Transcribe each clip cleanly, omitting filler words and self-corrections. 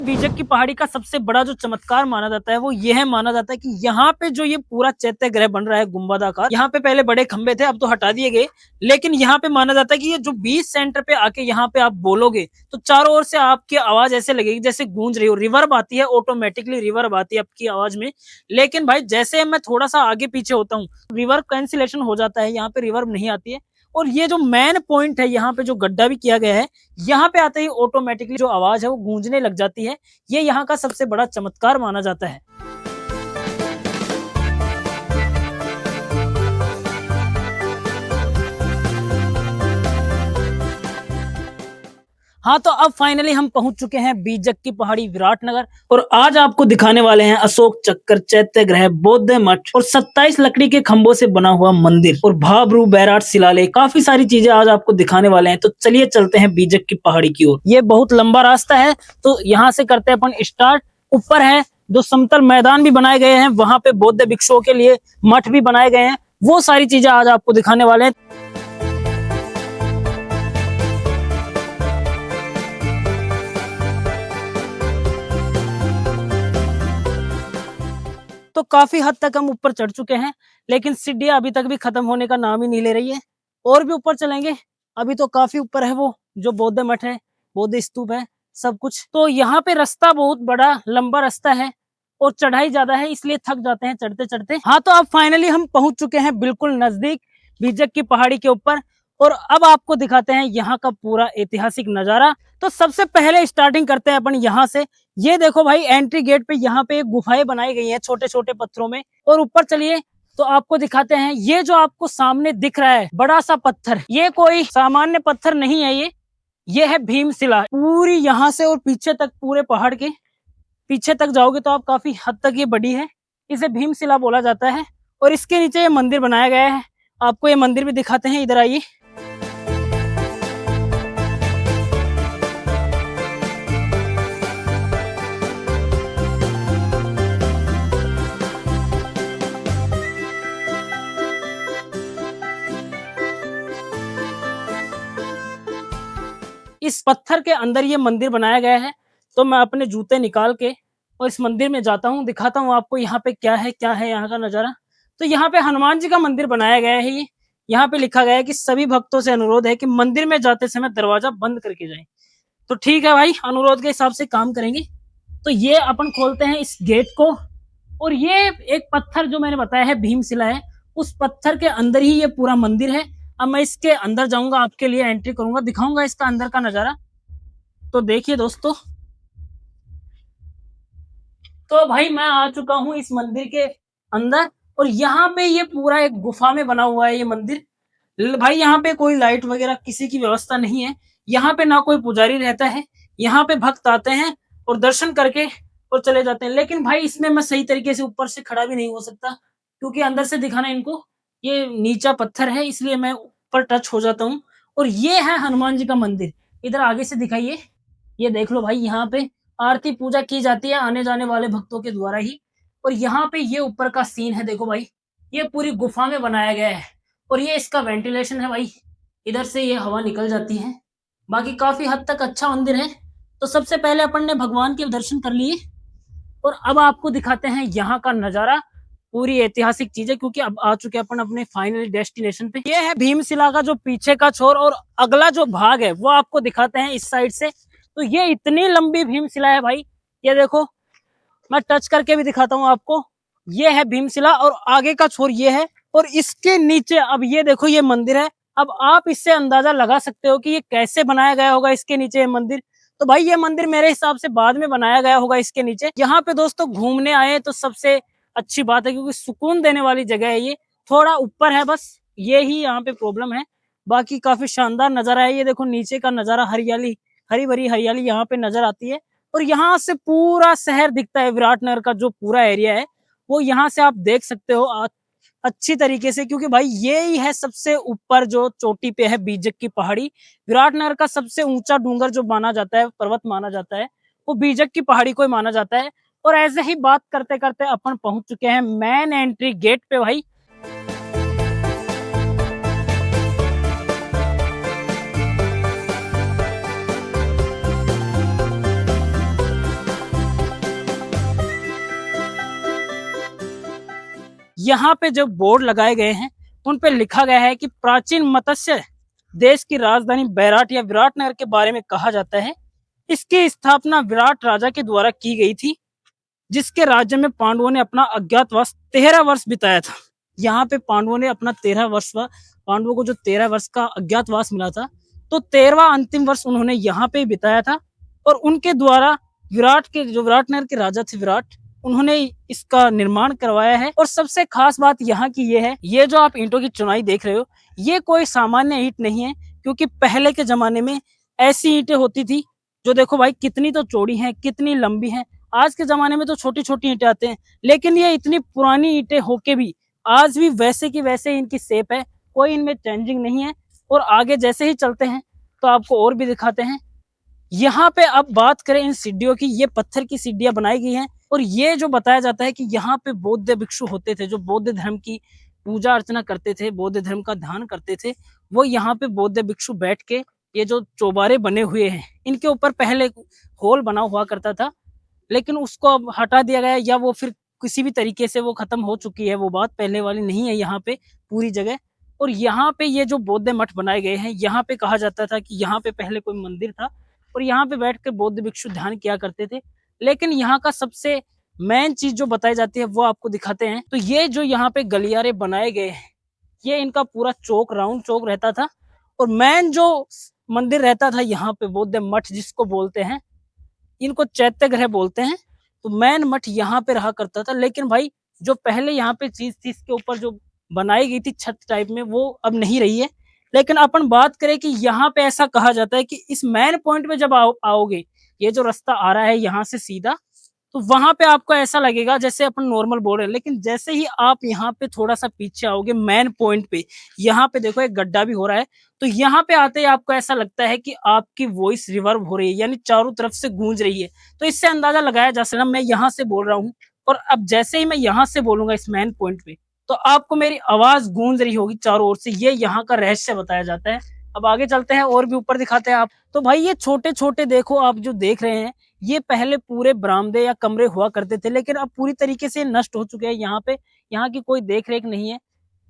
बीजक की पहाड़ी का सबसे बड़ा जो चमत्कार माना जाता है वो यह माना जाता है कि यहाँ पे जो ये पूरा चैत्य ग्रह बन रहा है गुंबदाकार, यहाँ पे पहले बड़े खंबे थे, अब तो हटा दिए गए। लेकिन यहाँ पे माना जाता है कि ये जो 20 सेंटर पे आके यहाँ पे आप बोलोगे तो चारों ओर से आपकी आवाज ऐसे लगेगी जैसे गूंज रही हो। रिवर्ब आती है, ऑटोमेटिकली रिवर्ब आती है आपकी आवाज में। लेकिन भाई जैसे मैं थोड़ा सा आगे पीछे होता हूँ रिवर्ब कैंसिलेशन हो जाता है, यहाँ पे रिवर्ब नहीं आती है। और ये जो मेन पॉइंट है, यहाँ पे जो गड्ढा भी किया गया है, यहाँ पे आते ही ऑटोमेटिकली जो आवाज है वो गूंजने लग जाती है। ये यहाँ का सबसे बड़ा चमत्कार माना जाता है। हाँ, तो अब फाइनली हम पहुंच चुके हैं बीजक की पहाड़ी विराटनगर, और आज आपको दिखाने वाले हैं अशोक चक्कर, चैत्य ग्रह, बौद्ध मठ और 27 लकड़ी के खंभों से बना हुआ मंदिर और भाबरू बैराट शिलालेख। काफी सारी चीजें आज आपको दिखाने वाले हैं। तो चलिए चलते हैं बीजक की पहाड़ी की ओर। ये बहुत लंबा रास्ता है, तो यहाँ से करते हैं अपन स्टार्ट। ऊपर है जो समतल मैदान भी बनाए गए हैं, वहां पे बौद्ध भिक्षुओं के लिए मठ भी बनाए गए हैं। वो सारी चीजें आज आपको दिखाने वाले हैं। तो काफी हद तक हम ऊपर चढ़ चुके हैं, लेकिन सीढ़ियां अभी तक भी खत्म होने का नाम ही नहीं ले रही है। और भी ऊपर चलेंगे, अभी तो काफी ऊपर है वो जो बौद्ध मठ है, बौद्ध स्तूप है, सब कुछ। तो यहाँ पे रास्ता बहुत बड़ा लंबा रास्ता है और चढ़ाई ज्यादा है, इसलिए थक जाते हैं चढ़ते चढ़ते। हाँ, तो अब फाइनली हम पहुंच चुके हैं बिल्कुल नजदीक बीजक की पहाड़ी के ऊपर, और अब आपको दिखाते हैं यहाँ का पूरा ऐतिहासिक नजारा। तो सबसे पहले स्टार्टिंग करते हैं अपन यहाँ से। ये देखो भाई, एंट्री गेट पे यहाँ पे गुफाएं बनाई गई हैं छोटे छोटे पत्थरों में। और ऊपर चलिए तो आपको दिखाते हैं, ये जो आपको सामने दिख रहा है बड़ा सा पत्थर, ये कोई सामान्य पत्थर नहीं है। ये है भीमशिला। पूरी यहाँ से और पीछे तक, पूरे पहाड़ के पीछे तक जाओगे तो आप काफी हद तक ये बड़ी है, इसे भीमशिला बोला जाता है। और इसके नीचे ये मंदिर बनाया गया है, आपको ये मंदिर भी दिखाते हैं, इधर आइए। इस पत्थर के अंदर ये मंदिर बनाया गया है। तो मैं अपने जूते निकाल के और इस मंदिर में जाता हूँ, दिखाता हूँ आपको यहाँ पे क्या है यहाँ का नजारा। तो यहाँ पे हनुमान जी का मंदिर बनाया गया है। ये यहाँ पे लिखा गया है कि सभी भक्तों से अनुरोध है कि मंदिर में जाते समय दरवाजा बंद करके जाएं। तो ठीक है भाई, अनुरोध के हिसाब से काम करेंगे। तो ये अपन खोलते हैं इस गेट को, और ये एक पत्थर जो मैंने बताया है भीमशिला है, उस पत्थर के अंदर ही ये पूरा मंदिर है। अब मैं इसके अंदर जाऊंगा, आपके लिए एंट्री करूंगा, दिखाऊंगा इसका अंदर का नजारा। तो देखिए दोस्तों, तो भाई मैं आ चुका हूँ इस मंदिर के अंदर, और यहाँ पे ये पूरा एक गुफा में बना हुआ है ये मंदिर। भाई यहाँ पे कोई लाइट वगैरह किसी की व्यवस्था नहीं है, यहाँ पे ना कोई पुजारी रहता है। यहाँ पे भक्त आते हैं और दर्शन करके और चले जाते हैं। लेकिन भाई इसमें मैं सही तरीके से ऊपर से खड़ा भी नहीं हो सकता, क्योंकि अंदर से दिखाना इनको, ये नीचा पत्थर है, इसलिए मैं ऊपर टच हो जाता हूँ। और ये है हनुमान जी का मंदिर, इधर आगे से दिखाइए। ये देख लो भाई, यहाँ पे आरती पूजा की जाती है आने जाने वाले भक्तों के द्वारा ही। और यहाँ पे ये ऊपर का सीन है, देखो भाई, ये पूरी गुफा में बनाया गया है, और ये इसका वेंटिलेशन है भाई, इधर से ये हवा निकल जाती है। बाकी काफी हद तक अच्छा मंदिर है। तो सबसे पहले अपन ने भगवान के दर्शन कर लिए, और अब आपको दिखाते हैं यहाँ का नजारा, पूरी ऐतिहासिक चीजें, क्योंकि अब आ चुके अपन अपने फाइनल डेस्टिनेशन पे। ये है भीमशिला का जो पीछे का छोर, और अगला जो भाग है वो आपको दिखाते हैं इस साइड से। तो ये इतनी लंबी भीमशिला है भाई, ये देखो, मैं टच करके भी दिखाता हूँ आपको। ये है भीमशिला, और आगे का छोर ये है, और इसके नीचे अब ये देखो ये मंदिर है। अब आप इससे अंदाजा लगा सकते हो कि ये कैसे बनाया गया होगा इसके नीचे ये मंदिर। तो भाई ये मंदिर मेरे हिसाब से बाद में बनाया गया होगा इसके नीचे। यहाँ पे दोस्तों घूमने आए तो सबसे अच्छी बात है, क्योंकि सुकून देने वाली जगह है। ये थोड़ा ऊपर है, बस ये ही यहाँ पे प्रॉब्लम है, बाकी काफी शानदार नजारा है। ये देखो नीचे का नजारा, हरियाली, हरी भरी हरियाली यहाँ पे नजर आती है। और यहाँ से पूरा शहर दिखता है, विराटनगर का जो पूरा एरिया है वो यहाँ से आप देख सकते हो अच्छी तरीके से, क्योंकि भाई ये ही है सबसे ऊपर जो चोटी पे है बीजक की पहाड़ी। विराटनगर का सबसे ऊंचा डूंगर जो माना जाता है, पर्वत माना जाता है, वो बीजक की पहाड़ी को ही माना जाता है। और ऐसे ही बात करते करते अपन पहुंच चुके हैं मेन एंट्री गेट पे भाई। यहाँ पे जो बोर्ड लगाए गए हैं उन पे लिखा गया है कि प्राचीन मत्स्य देश की राजधानी बैराट या विराटनगर के बारे में कहा जाता है। इसकी स्थापना विराट राजा के द्वारा की गई थी, जिसके राज्य में पांडवों ने अपना अज्ञातवास 13 वर्ष बिताया था। यहाँ पे पांडवों ने अपना 13 वर्ष, पांडवों को जो 13 वर्ष का अज्ञातवास मिला था, तो 13वां अंतिम वर्ष उन्होंने यहाँ पे बिताया था। और उनके द्वारा विराट के जो विराटनगर के राजा थे विराट, उन्होंने इसका निर्माण करवाया है। और सबसे खास बात यहाँ की ये है, ये जो आप ईंटों की चुनाई देख रहे हो, ये कोई सामान्य ईंट नहीं है, क्योंकि पहले के जमाने में ऐसी ईंटें होती थी जो देखो भाई कितनी तो चौड़ी हैं, कितनी लंबी हैं। आज के जमाने में तो छोटी छोटी ईंटें आते हैं, लेकिन ये इतनी पुरानी ईंटें होके भी आज भी वैसे की वैसे इनकी शेप है, कोई इनमें चेंजिंग नहीं है। और आगे जैसे ही चलते हैं तो आपको और भी दिखाते हैं। यहाँ पे अब बात करें इन सीढ़ियों की, ये पत्थर की सीढ़ियां बनाई गई हैं। और ये जो बताया जाता है कि यहाँ पे बौद्ध भिक्षु होते थे, जो बौद्ध धर्म की पूजा अर्चना करते थे, बौद्ध धर्म का ध्यान करते थे, वो यहाँ पे बौद्ध भिक्षु बैठ के, ये जो चौबारे बने हुए हैं इनके ऊपर पहले होल बना हुआ करता था, लेकिन उसको अब हटा दिया गया, या वो फिर किसी भी तरीके से वो खत्म हो चुकी है, वो बात पहले वाली नहीं है यहाँ पे पूरी जगह। और यहाँ पे ये जो बौद्ध मठ बनाए गए हैं, यहाँ पे कहा जाता था कि यहाँ पे पहले कोई मंदिर था और यहाँ पे बैठ कर बौद्ध भिक्षु ध्यान किया करते थे। लेकिन यहाँ का सबसे मेन चीज जो बताई जाती है वो आपको दिखाते हैं। तो ये जो यहाँ पे गलियारे बनाए गए हैं, ये इनका पूरा चौक, राउंड चौक रहता था। और मेन जो मंदिर रहता था यहाँ पे, बौद्ध मठ जिसको बोलते हैं, इनको चैत्य ग्रह बोलते हैं, तो मैन मठ यहाँ पे रहा करता था। लेकिन भाई जो पहले यहाँ पे चीज थी, इसके ऊपर जो बनाई गई थी छत टाइप में, वो अब नहीं रही है। लेकिन अपन बात करें कि यहाँ पे ऐसा कहा जाता है कि इस मैन पॉइंट पे जब आओगे, ये जो रास्ता आ रहा है यहाँ से सीधा, तो वहां पे आपको ऐसा लगेगा जैसे अपन नॉर्मल बोल रहे हैं। लेकिन जैसे ही आप यहाँ पे थोड़ा सा पीछे आओगे मैन पॉइंट पे, यहाँ पे देखो एक गड्ढा भी हो रहा है, तो यहाँ पे आते ही आपको ऐसा लगता है कि आपकी वॉइस रिवर्ब हो रही है, यानी चारों तरफ से गूंज रही है। तो इससे अंदाजा लगाया जा सकता है मैं यहाँ से बोल रहा हूँ, और अब जैसे ही मैं यहाँ से बोलूंगा इस मैन पॉइंट पे, तो आपको मेरी आवाज गूंज रही होगी चारों ओर से। ये यहाँ का रहस्य बताया जाता है। अब आगे चलते हैं और भी ऊपर दिखाते हैं आप। तो भाई ये छोटे छोटे देखो, आप जो देख रहे हैं, ये पहले पूरे बरामदे या कमरे हुआ करते थे, लेकिन अब पूरी तरीके से नष्ट हो चुके हैं। यहाँ पे यहाँ की कोई देख रेख नहीं है,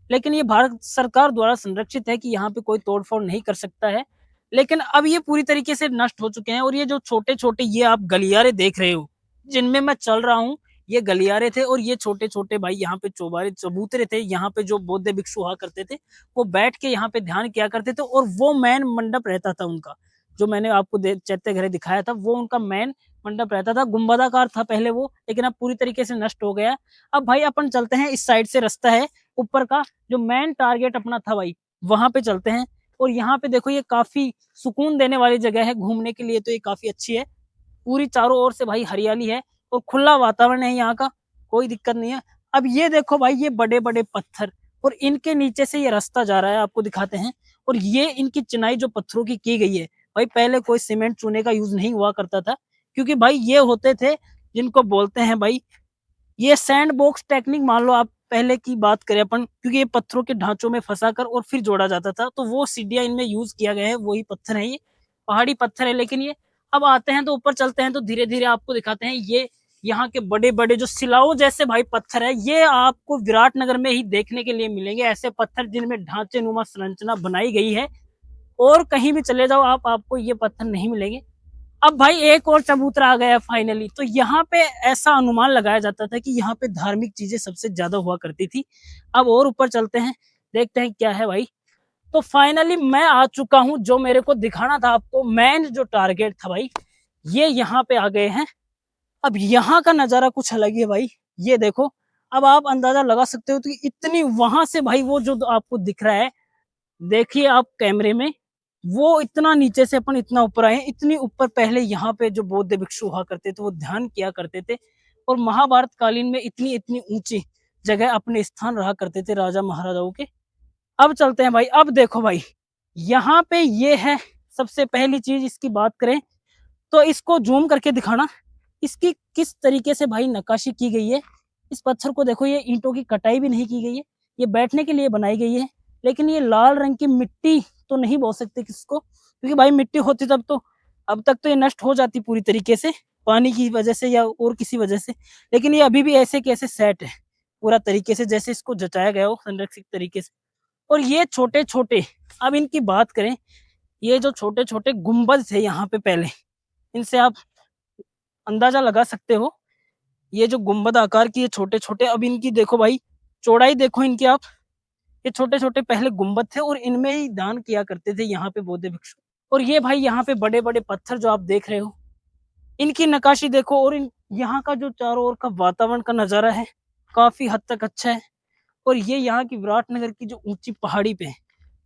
लेकिन ये भारत सरकार द्वारा संरक्षित है कि यहाँ पे कोई तोड़फोड़ नहीं कर सकता है। लेकिन अब ये पूरी तरीके से नष्ट हो चुके हैं। और ये जो छोटे छोटे ये आप गलियारे देख रहे हो जिनमें मैं चल रहा हूँ, ये गलियारे थे। और ये छोटे छोटे भाई यहाँ पे चौबारे चबूतरे थे, यहाँ पे जो बौद्ध भिक्षु हुआ करते थे वो बैठ के यहाँ पे ध्यान किया करते थे। और वो मैन मंडप रहता था उनका, जो मैंने आपको चैत्य ग्रह दिखाया था, वो उनका मैन मंडप रहता था। गुंबदाकार था पहले वो, लेकिन अब पूरी तरीके से नष्ट हो गया। अब भाई अपन चलते हैं, इस साइड से रास्ता है ऊपर का, जो मेन टारगेट अपना था भाई, वहां पे चलते हैं। और यहाँ पे देखो ये काफी सुकून देने वाली जगह है घूमने के लिए, तो ये काफी अच्छी है। पूरी चारों ओर से भाई हरियाली है और खुला वातावरण है यहाँ का, कोई दिक्कत नहीं है। अब ये देखो भाई, ये बड़े बड़े पत्थर, और इनके नीचे से ये रास्ता जा रहा है, आपको दिखाते हैं। और ये इनकी चिनाई जो पत्थरों की गई है भाई, पहले कोई सीमेंट चूने का यूज नहीं हुआ करता था, क्योंकि भाई ये होते थे जिनको बोलते हैं भाई, ये सैंड बॉक्स टेक्निक मान लो आप, पहले की बात करें अपन, क्योंकि ये पत्थरों के ढांचों में फंसा कर और फिर जोड़ा जाता था, तो वो सीढ़ियां इनमें यूज किया गया है, वही पत्थर है, ये पहाड़ी पत्थर है। लेकिन ये अब आते हैं तो ऊपर चलते हैं, तो धीरे धीरे आपको दिखाते हैं। ये यहाँ के बड़े बड़े जो सिलाओं जैसे भाई पत्थर है, ये आपको विराटनगर में ही देखने के लिए मिलेंगे, ऐसे पत्थर जिनमें ढांचे नुमा संरचना बनाई गई है। और कहीं भी चले जाओ आप, आपको ये पत्थर नहीं मिलेंगे। अब भाई एक और चबूतरा आ गया फाइनली। तो यहाँ पे ऐसा अनुमान लगाया जाता था कि यहाँ पे धार्मिक चीजें सबसे ज्यादा हुआ करती थी। अब और ऊपर चलते हैं, देखते हैं क्या है भाई। तो फाइनली मैं आ चुका हूँ, जो मेरे को दिखाना था आपको, मेन जो टारगेट था भाई, ये यहाँ पे आ गए हैं। अब यहाँ का नजारा कुछ अलग ही है भाई, ये देखो। अब आप अंदाजा लगा सकते हो कि इतनी वहां से भाई, वो जो आपको दिख रहा है, देखिए आप कैमरे में, वो इतना नीचे से अपन इतना ऊपर आए, इतनी ऊपर पहले यहाँ पे जो बौद्ध भिक्षु हुआ करते थे वो ध्यान किया करते थे। और महाभारत कालीन में इतनी इतनी ऊंची जगह अपने स्थान रहा करते थे राजा महाराजाओं के। अब चलते हैं भाई। अब देखो भाई, यहाँ पे ये है सबसे पहली चीज, इसकी बात करें तो इसको जूम करके दिखाना, इसकी किस तरीके से भाई नक्काशी की गई है। इस पत्थर को देखो, ये ईंटों की कटाई भी नहीं की गई है, ये बैठने के लिए बनाई गई है। लेकिन ये लाल रंग की मिट्टी तो नहीं बोल सकते किसको, क्योंकि भाई मिट्टी होती तब तो अब तक तो ये नष्ट हो जाती पूरी तरीके से, पानी की वजह से या और किसी वजह से। लेकिन ये अभी भी ऐसे कैसे सेट है, पूरा तरीके से, जैसे इसको जचाया गया हो संरक्षित तरीके से। और ये छोटे-छोटे, अब इनकी बात करें, ये जो छोटे-छोटे गुंबद थे यहाँ पे पहले, इनसे आप अंदाज़ा लगा सकते हो, ये जो गुंबद आकार की ये छोटे-छोटे, अब इनकी देखो भाई, चौड़ाई देखो इनकी आप, ये छोटे-छोटे पहले गुंबद थे और इनमें ही दान किया करते थे यहाँ पे बौद्ध भिक्षु। और ये भाई यहाँ पे बड़े-बड़े पत्थर जो आप देख रहे हो, इनकी नक्काशी देखो, और इन यहाँ का जो चारों ओर का वातावरण का नज़ारा है, काफ़ी हद तक अच्छा है। और ये यहाँ की विराटनगर की जो ऊँची पहाड़ी पे है,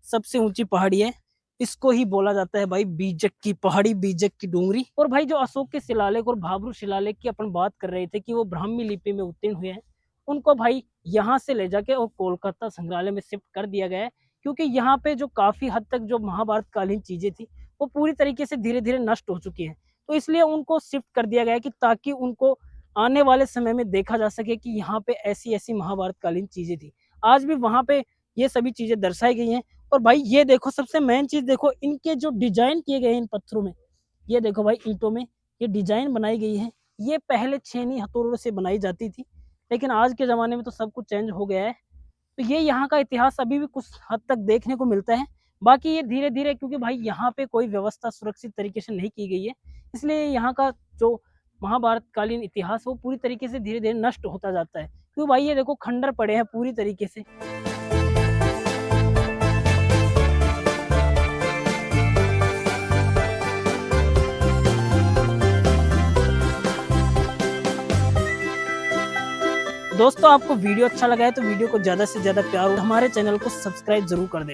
सबसे ऊँची पहाड़ी है, इसको ही बोला जाता है भाई बीजक की पहाड़ी, बीजक की डूंगरी। और भाई जो अशोक के शिलालेख और भाब्रू शिलालेख की अपन बात कर रहे थे कि वो ब्राह्मी लिपि में उत्तीर्ण हुए हैं, उनको भाई यहाँ से ले जाके और कोलकाता संग्रहालय में शिफ्ट कर दिया गया है, क्योंकि यहाँ पे जो काफ़ी हद तक जो महाभारत कालीन चीज़ें थी, वो पूरी तरीके से धीरे-धीरे नष्ट हो चुकी हैं। तो इसलिए उनको शिफ्ट कर दिया गया है कि ताकि उनको आने वाले समय में देखा जा सके कि यहाँ पे ऐसी-ऐसी महाभारत कालीन चीज़ें थी। आज भी वहाँ पे ये सभी चीज़ें दर्शाई गई हैं। और भाई ये देखो, सबसे मेन चीज़ देखो, इनके जो डिज़ाइन किए गए हैं इन पत्थरों में, ये देखो भाई ईंटों में ये डिज़ाइन बनाई गई है। ये पहले छेनी हथौड़ों से बनाई जाती थी, लेकिन आज के ज़माने में तो सब कुछ चेंज हो गया है। तो ये यहाँ का इतिहास अभी भी कुछ हद तक देखने को मिलता है। बाकी ये धीरे-धीरे, क्योंकि भाई यहाँ पे कोई व्यवस्था सुरक्षित तरीके से नहीं की गई है, इसलिए यहाँ का जो महाभारतकालीन इतिहास वो पूरी तरीके से धीरे-धीरे नष्ट होता जाता है। क्यों भाई, ये देखो खंडर पड़े हैं पूरी तरीके से। दोस्तों, आपको वीडियो अच्छा लगा है तो वीडियो को ज़्यादा से ज़्यादा प्यार और हमारे चैनल को सब्सक्राइब ज़रूर कर दें।